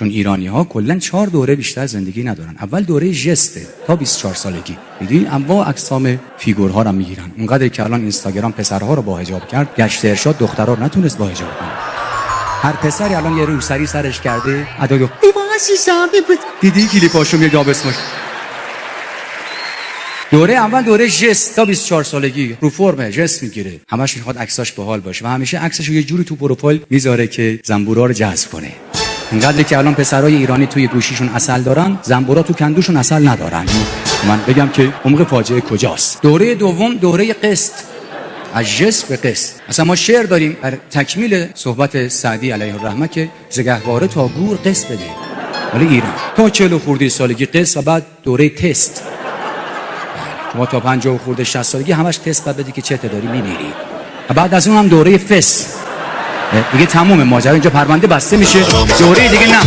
چون ایرانی‌ها کلاً 4 دوره بیشتر زندگی ندارن. اول دوره ژسته تا 24 سالگی. میدونید انواع اقسام فیگورها رو میگیرن. اونقدر که الان اینستاگرام پسرها رو با حجاب کرد، گشت ارشاد دخترها رو نتونست با حجاب کنه. هر پسری الان یه روسری سرش کرده، ادایو دیدی کلیپاشو میاد آبسمش. دوره اول دوره ژست تا 24 سالگی رو فرم ژست میگیره، همش میخواد عکساش باحال باشه و همیشه عکسشو یه جوری تو پروفایل میذاره که زنبورا رو جذب کنه. اینقدر که الان پسرای ایرانی توی گوشیشون عسل دارن، زنبورا تو کندوشون عسل ندارن. من بگم که عمق فاجعه کجاست. دوره دوم دوره قسط، از ژست به قسط. اصلا ما شعر داریم بر تکمیل صحبت سعدی علیه الرحمه که زگهواره تا گور قسط بده. ولی ایران تا 40 خورده سالگی قسط و بعد دوره تست. ما تا 50 خورده 60 سالگی همش تست بعد بدی که چه داری میمیری. و بعد از اون هم دوره فس. دیگه تموم ماجرا، اینجا پرونده بسته میشه. دوره دیگه نه.